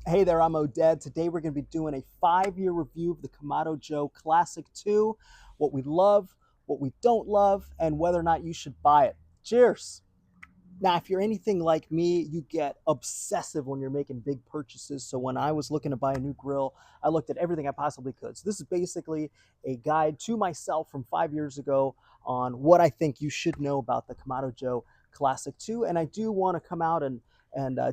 Hey there, I'm Oded. Today we're going to be doing a 5-year review of the Kamado Joe Classic II, what we love, what we don't love, and whether or not you should buy it. Cheers! Now, if you're anything like me, you get obsessive when you're making big purchases. So when I was looking to buy a new grill, I looked at everything I possibly could. So this is basically a guide to myself from 5 years ago on what I think you should know about the Kamado Joe Classic II. And I do want to come out and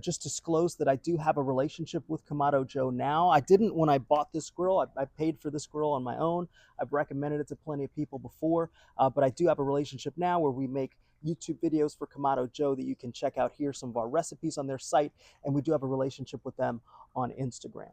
just disclose that I do have a relationship with Kamado Joe now. I didn't when I bought this grill. I paid for this grill on my own. I've recommended it to plenty of people before, but I do have a relationship now where we make YouTube videos for Kamado Joe that you can check out here, some of our recipes on their site, and we do have a relationship with them on Instagram.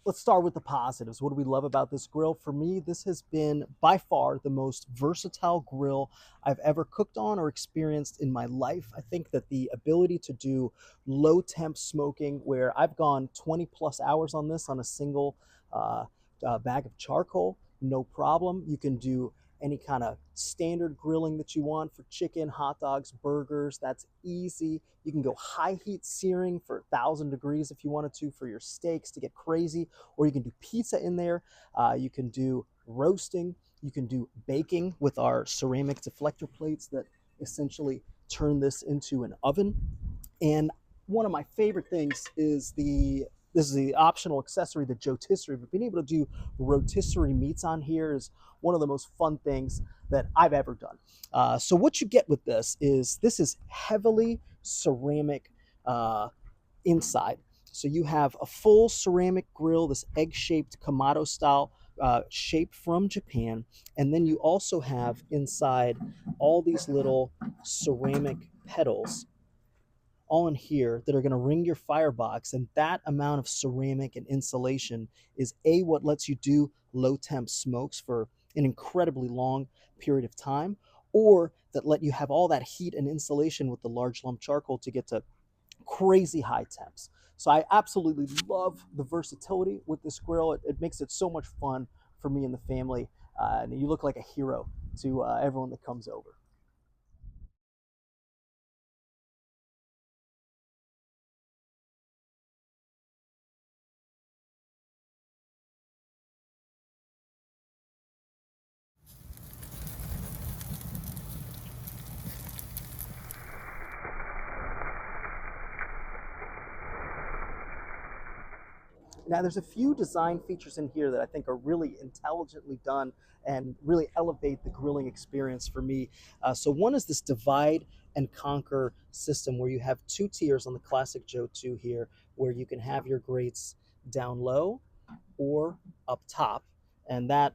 Let's start with the positives. What do we love about this grill? For me, this has been by far the most versatile grill I've ever cooked on or experienced in my life. I think that the ability to do low temp smoking, where I've gone 20 plus hours on this on a single bag of charcoal, no problem. You can do any kind of standard grilling that you want for chicken, hot dogs, burgers. That's easy. You can go high heat searing for 1,000 degrees if you wanted to for your steaks to get crazy, or you can do pizza in there. You can do roasting. You can do baking with our ceramic deflector plates that essentially turn this into an oven. And one of my favorite things is this is the optional accessory, the rotisserie. But being able to do rotisserie meats on here is one of the most fun things that I've ever done. So what you get with this is heavily ceramic inside. So you have a full ceramic grill, this egg-shaped Kamado style shape from Japan, and then you also have inside all these little ceramic pedals all in here that are going to ring your firebox. And that amount of ceramic and insulation is what lets you do low temp smokes for an incredibly long period of time, or that let you have all that heat and insulation with the large lump charcoal to get to crazy high temps. So I absolutely love the versatility with this grill. It makes it so much fun for me and the family. And you look like a hero to everyone that comes over. Now, there's a few design features in here that I think are really intelligently done and really elevate the grilling experience for me. So, one is this divide and conquer system where you have two tiers on the Classic Joe 2 here, where you can have your grates down low or up top. And that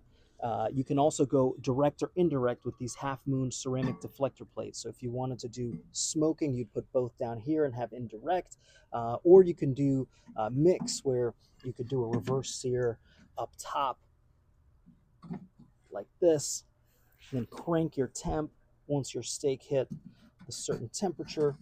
you can also go direct or indirect with these half moon ceramic deflector plates. So if you wanted to do smoking, you'd put both down here and have indirect, or you can do mix where you could do a reverse sear up top like this, and then crank your temp once your steak hit a certain temperature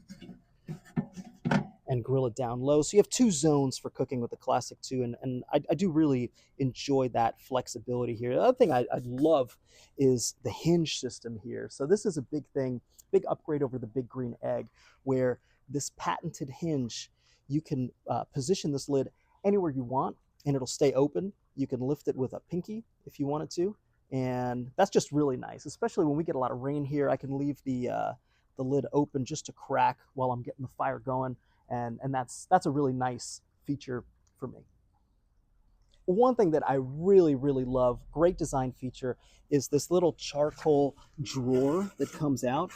and grill it down low. So you have two zones for cooking with the Classic II, and I do really enjoy that flexibility here. The other thing I love is the hinge system here. So this is a big thing, big upgrade over the Big Green Egg, where this patented hinge, you can position this lid anywhere you want, and it'll stay open. You can lift it with a pinky if you wanted to, and that's just really nice, especially when we get a lot of rain here. I can leave the lid open just to crack while I'm getting the fire going, and that's a really nice feature for me. One thing that I really love, great design feature, is this little charcoal drawer that comes out,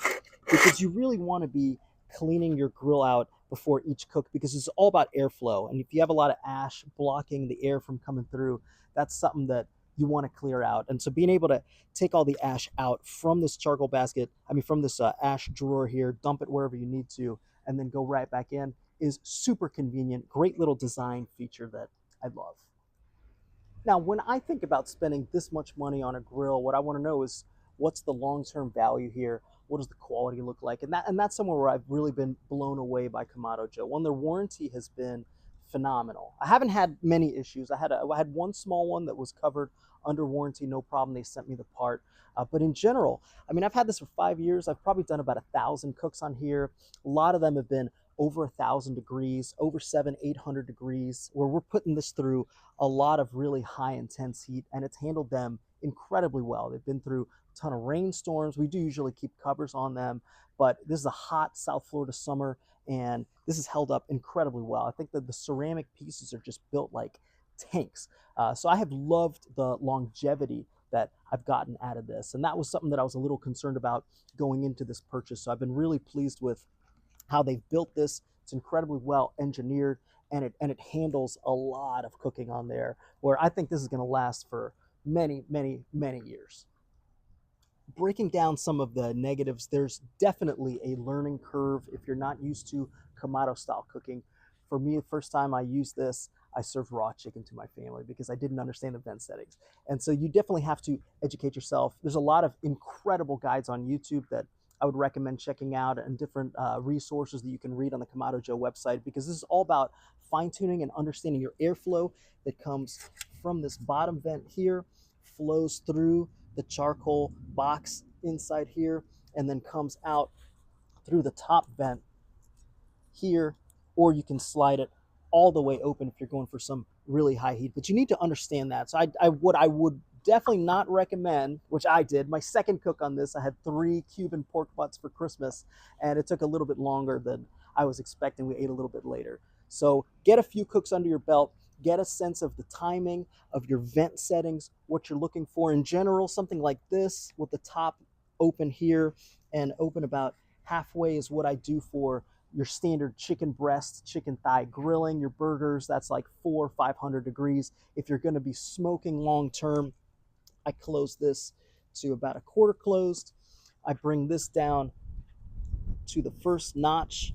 because you really want to be cleaning your grill out before each cook, because it's all about airflow. And if you have a lot of ash blocking the air from coming through, that's something that you want to clear out. And so being able to take all the ash out from this charcoal basket, I mean, from this ash drawer here, dump it wherever you need to, and then go right back in, is super convenient. Great little design feature that I love. Now, when I think about spending this much money on a grill, what I want to know is what's the long-term value here? What does the quality look like? And that's somewhere where I've really been blown away by Kamado Joe. One, their warranty has been phenomenal. I haven't had many issues. I had one small one that was covered under warranty, no problem. They sent me the part. But in general, I mean, I've had this for 5 years. I've probably done about 1,000 cooks on here. A lot of them have been over 1,000 degrees, over 800 degrees, where we're putting this through a lot of really high intense heat, and it's handled them incredibly well. They've been through a ton of rainstorms. We do usually keep covers on them, but this is a hot South Florida summer, and this has held up incredibly well. I think that the ceramic pieces are just built like tanks. So I have loved the longevity that I've gotten out of this, and that was something that I was a little concerned about going into this purchase. So I've been really pleased with how they've built this. It's incredibly well engineered, and it handles a lot of cooking on there, where I think this is going to last for many, many, many years. Breaking down some of the negatives, there's definitely a learning curve if you're not used to Kamado style cooking. For me, the first time I used this, I served raw chicken to my family because I didn't understand the vent settings. And so you definitely have to educate yourself. There's a lot of incredible guides on YouTube that I would recommend checking out, and different resources that you can read on the Kamado Joe website, because this is all about fine tuning and understanding your airflow that comes from this bottom vent here, flows through the charcoal box inside here, and then comes out through the top vent here, or you can slide it all the way open if you're going for some really high heat. But you need to understand that. So what I would definitely not recommend, which I did, my second cook on this, I had 3 Cuban pork butts for Christmas, and it took a little bit longer than I was expecting. We ate a little bit later. So get a few cooks under your belt, get a sense of the timing of your vent settings, what you're looking for in general. Something like this with the top open here and open about halfway is what I do for your standard chicken breast, chicken thigh grilling. Your burgers, that's like 400 or 500 degrees. If you're going to be smoking long term, I close this to about a quarter closed. I bring this down to the first notch,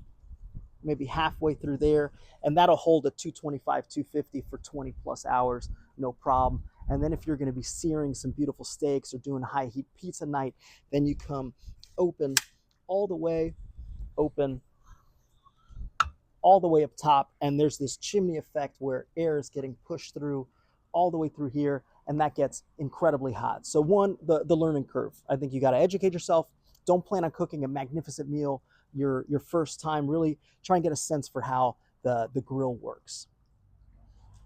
maybe halfway through there, and that'll hold at 225, 250 for 20 plus hours, no problem. And then if you're going to be searing some beautiful steaks or doing high heat pizza night, then you come open all the way, open all the way up top, and there's this chimney effect where air is getting pushed through all the way through here, and that gets incredibly hot. So one, the learning curve. I think you got to educate yourself. Don't plan on cooking a magnificent meal your first time. Really try and get a sense for how the grill works.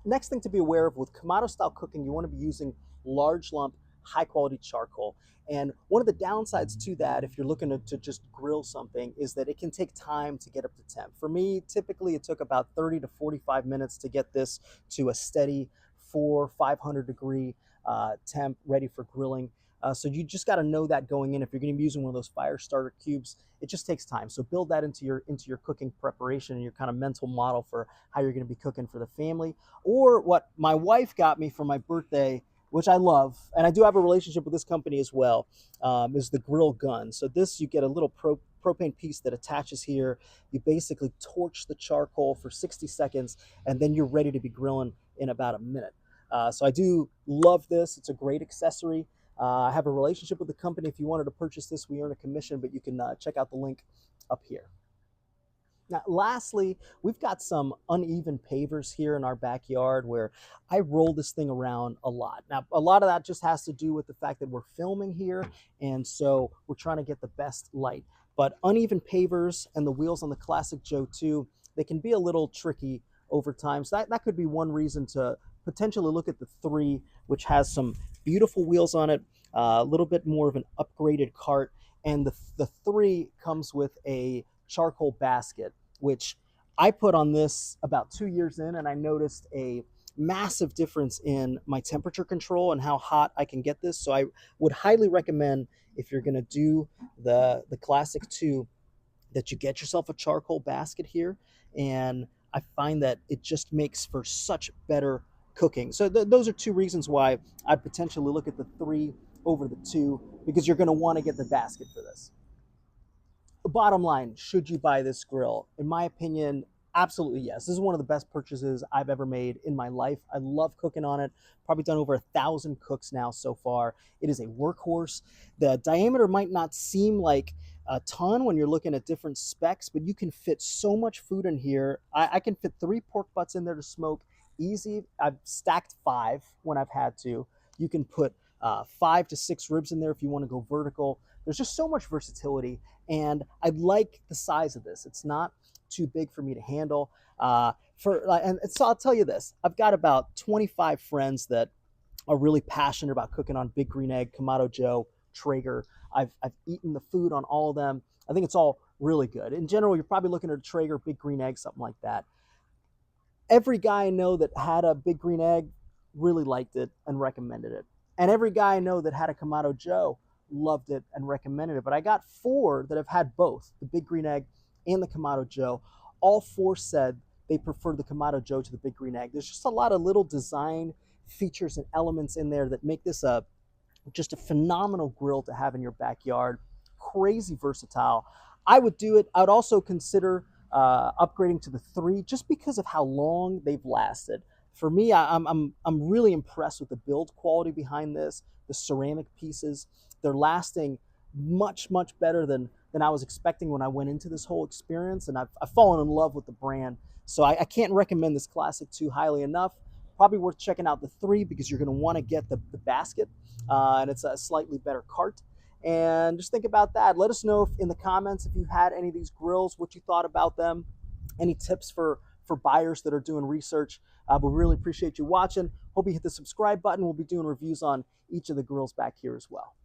Next thing to be aware of with Kamado style cooking, you want to be using large lump, high quality charcoal. And one of the downsides to that, if you're looking to just grill something, is that it can take time to get up to temp. For me, typically it took about 30 to 45 minutes to get this to a steady 400-500 degree temp ready for grilling. So you just got to know that going in. If you're going to be using one of those fire starter cubes, it just takes time. So build that into your cooking preparation and your kind of mental model for how you're going to be cooking for the family. Or what my wife got me for my birthday, which I love, and I do have a relationship with this company as well, is the grill gun. So this, you get a little propane piece that attaches here. You basically torch the charcoal for 60 seconds, and then you're ready to be grilling in about a minute. So I do love this. It's a great accessory. I have a relationship with the company. If you wanted to purchase this, we earn a commission, but you can check out the link up here. Now, lastly, we've got some uneven pavers here in our backyard where I roll this thing around a lot. Now, a lot of that just has to do with the fact that we're filming here, and so we're trying to get the best light. But uneven pavers and the wheels on the Classic Joe 2, they can be a little tricky over time. So that could be one reason to potentially look at the 3, which has some beautiful wheels on it, a little bit more of an upgraded cart, and the 3 comes with a charcoal basket, which I put on this about 2 years in, and I noticed a massive difference in my temperature control and how hot I can get this. So I would highly recommend, if you're going to do the Classic 2, that you get yourself a charcoal basket here. And I find that it just makes for such better cooking. So those are 2 reasons why I'd potentially look at the 3 over the 2, because you're going to want to get the basket for this. Bottom line, should you buy this grill? In my opinion, absolutely yes. This is one of the best purchases I've ever made in my life. I love cooking on it. Probably done over 1,000 cooks now so far. It is a workhorse. The diameter might not seem like a ton when you're looking at different specs, but you can fit so much food in here. I can fit 3 pork butts in there to smoke easy. I've stacked 5 when I've had to. You can put 5 to 6 ribs in there if you want to go vertical. There's just so much versatility, and I like the size of this. It's not too big for me to handle. And so I'll tell you this: I've got about 25 friends that are really passionate about cooking on Big Green Egg, Kamado Joe, Traeger. I've eaten the food on all of them. I think it's all really good. In general, you're probably looking at a Traeger, Big Green Egg, something like that. Every guy I know that had a Big Green Egg really liked it and recommended it. And every guy I know that had a Kamado Joe loved it and recommended it. But I got four that have had both the Big Green Egg and the Kamado Joe. All four said they prefer the Kamado Joe to the Big Green Egg. There's just a lot of little design features and elements in there that make this just a phenomenal grill to have in your backyard. Crazy versatile. I would do it. I would also consider upgrading to the three just because of how long they've lasted. For me, I'm really impressed with the build quality behind this. The ceramic pieces, they're lasting much better than I was expecting when I went into this whole experience, and I've fallen in love with the brand. So I can't recommend this Classic 2 highly enough. Probably worth checking out the 3 because you're going to want to get the basket, and it's a slightly better cart. And just think about that. Let us know in the comments if you had any of these grills, what you thought about them, any tips for buyers that are doing research. But we really appreciate you watching. Hope you hit the subscribe button. We'll be doing reviews on each of the grills back here as well.